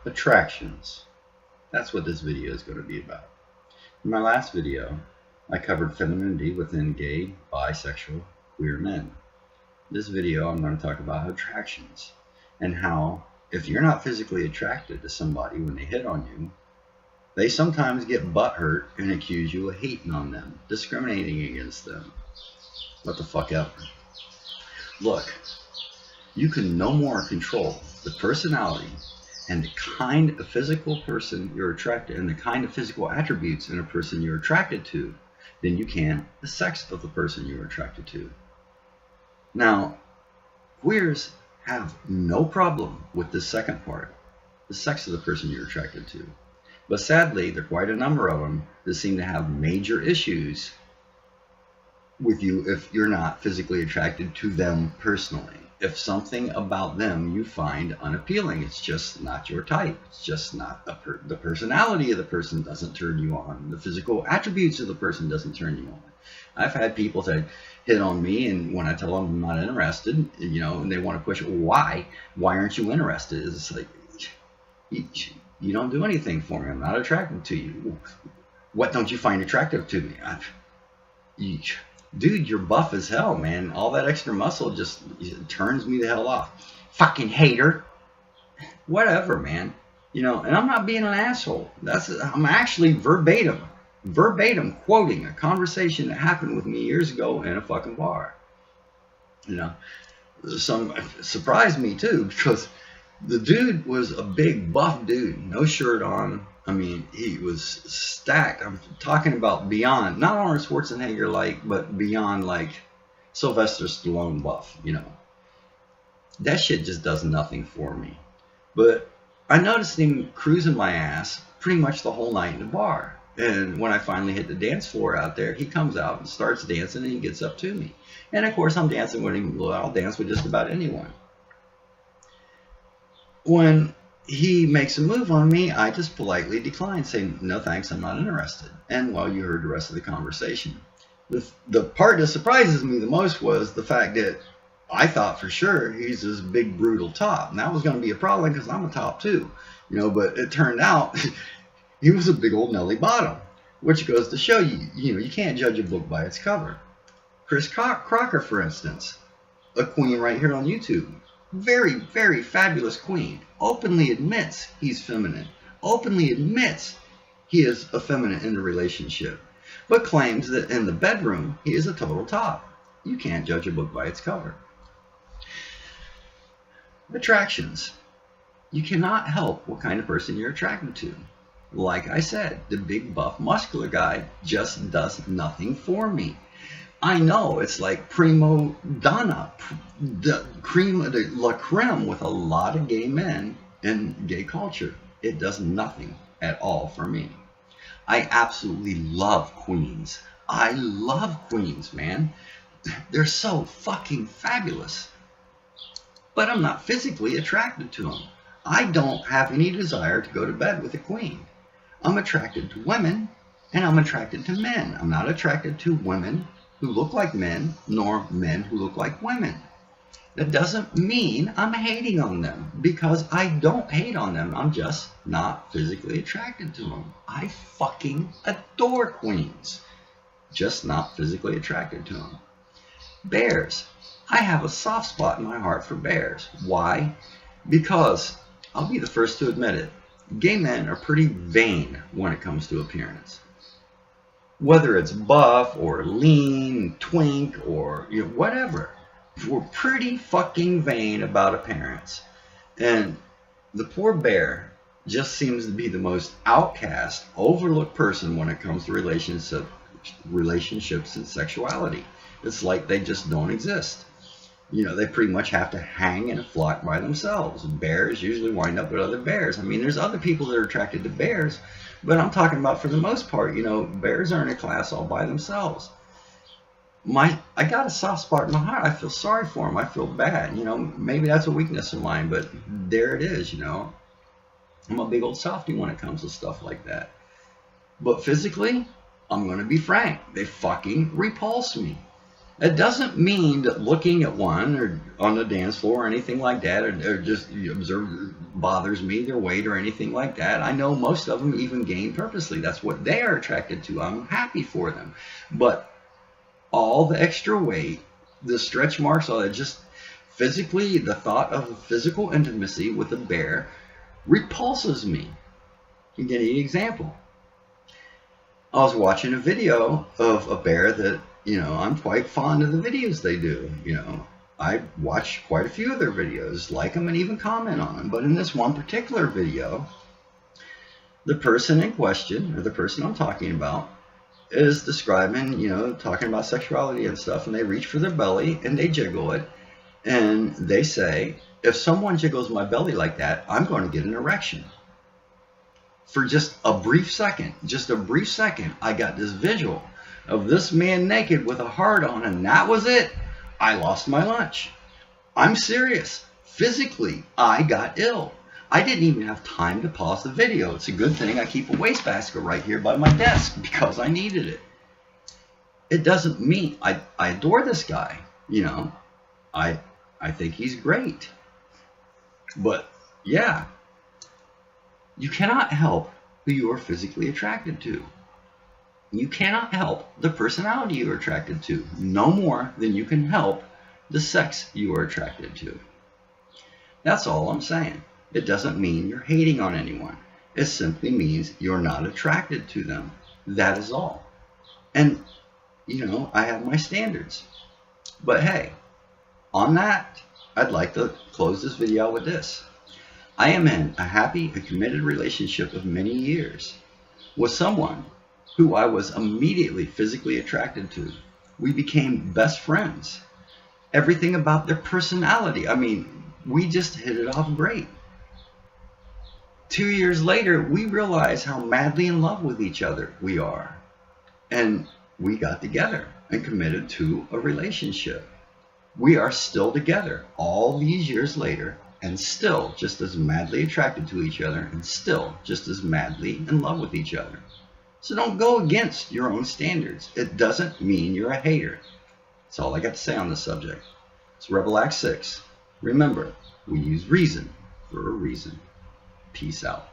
Attractions. That's what this video is going to be about. In my last video, I covered femininity within gay, bisexual, queer men. This video, I'm going to talk about attractions and how if you're not physically attracted to somebody when they hit on you, they sometimes get butthurt and accuse you of hating on them, discriminating against them. What the fuck ever. Look, you can no more control the personality and the kind of physical person you're attracted and the kind of physical attributes in a person you're attracted to than you can the sex of the person you're attracted to. Now, queers have no problem with the second part, the sex of the person you're attracted to. But sadly, there are quite a number of them that seem to have major issues with you if you're not physically attracted to them personally. If something about them you find unappealing, it's just not your type. It's just not the personality of the person doesn't turn you on. The physical attributes of the person doesn't turn you on. I've had people that hit on me, and when I tell them I'm not interested, and they want to push it, why aren't you interested? It's like, you don't do anything for me. I'm not attracted to you. What don't you find attractive to me? Dude, you're buff as hell, man. All that extra muscle just turns me the hell off. Fucking hater. Whatever, man. And I'm not being an asshole. I'm actually verbatim quoting a conversation that happened with me years ago in a fucking bar. Some surprised me too, because the dude was a big buff dude, no shirt on. I mean, he was stacked. I'm talking about beyond, not Arnold Schwarzenegger like, but beyond like Sylvester Stallone buff, That shit just does nothing for me. But I noticed him cruising my ass pretty much the whole night in the bar. And when I finally hit the dance floor out there, he comes out and starts dancing and he gets up to me. And of course, I'm dancing with him. I'll dance with just about anyone. When he makes a move on me, I just politely decline, saying, no thanks, I'm not interested. And well, you heard the rest of the conversation. The part that surprises me the most was the fact that I thought for sure he's this big brutal top. And that was going to be a problem because I'm a top too. But it turned out he was a big old Nelly bottom, which goes to show you, you can't judge a book by its cover. Chris Crocker, for instance, a queen right here on YouTube. Very, very fabulous queen. Openly admits he's feminine. Openly admits he is effeminate in the relationship. But claims that in the bedroom, he is a total top. You can't judge a book by its cover. Attractions. You cannot help what kind of person you're attracted to. Like I said, the big buff muscular guy just does nothing for me. I know it's like primo donna, the cream of the la creme with a lot of gay men in gay culture. It does nothing at all for me. I absolutely love queens. I love queens, man. They're so fucking fabulous. But I'm not physically attracted to them. I don't have any desire to go to bed with a queen. I'm attracted to women and I'm attracted to men. I'm not attracted to women who look like men, nor men who look like women. That doesn't mean I'm hating on them, because I don't hate on them. I'm just not physically attracted to them. I fucking adore queens, just not physically attracted to them. Bears. I have a soft spot in my heart for bears. Why? Because, I'll be the first to admit it, gay men are pretty vain when it comes to appearance. Whether it's buff or lean, twink, or whatever, we're pretty fucking vain about appearance. And the poor bear just seems to be the most outcast, overlooked person when it comes to relationships and sexuality. It's like they just don't exist. They pretty much have to hang in a flock by themselves. Bears usually wind up with other bears. I mean, there's other people that are attracted to bears, but I'm talking about for the most part, bears are in a class all by themselves. I got a soft spot in my heart. I feel sorry for them. I feel bad. Maybe that's a weakness of mine, but there it is, I'm a big old softy when it comes to stuff like that. But physically, I'm going to be frank. They fucking repulse me. It doesn't mean that looking at one or on the dance floor or anything like that, or just observe bothers me, their weight or anything like that. I know most of them even gain purposely. That's what they are attracted to. I'm happy for them. But all the extra weight, the stretch marks, all that, just physically, the thought of physical intimacy with a bear repulses me. You get an example. I was watching a video of a bear that, I'm quite fond of the videos they do. I watch quite a few of their videos, like them and even comment on them. But in this one particular video, the person in question, or the person I'm talking about, is describing, talking about sexuality and stuff, and they reach for their belly and they jiggle it. And they say, if someone jiggles my belly like that, I'm going to get an erection. For just a brief second, I got this visual of this man naked with a heart on, and that was it. I lost my lunch. I'm serious. Physically, I got ill. I didn't even have time to pause the video. It's a good thing I keep a wastebasket right here by my desk because I needed it. It doesn't mean I adore this guy. I think he's great. But yeah, you cannot help who you are physically attracted to. You cannot help the personality you are attracted to, no more than you can help the sex you are attracted to. That's all I'm saying. It doesn't mean you're hating on anyone. It simply means you're not attracted to them. That is all. And, I have my standards. But hey, on that, I'd like to close this video out with this. I am in a happy and committed relationship of many years with someone who I was immediately physically attracted to. We became best friends. Everything about their personality, we just hit it off great. 2 years later, we realized how madly in love with each other we are. And we got together and committed to a relationship. We are still together all these years later, and still just as madly attracted to each other, and still just as madly in love with each other. So don't go against your own standards. It doesn't mean you're a hater. That's all I got to say on this subject. It's Rebel Act 6. Remember, we use reason for a reason. Peace out.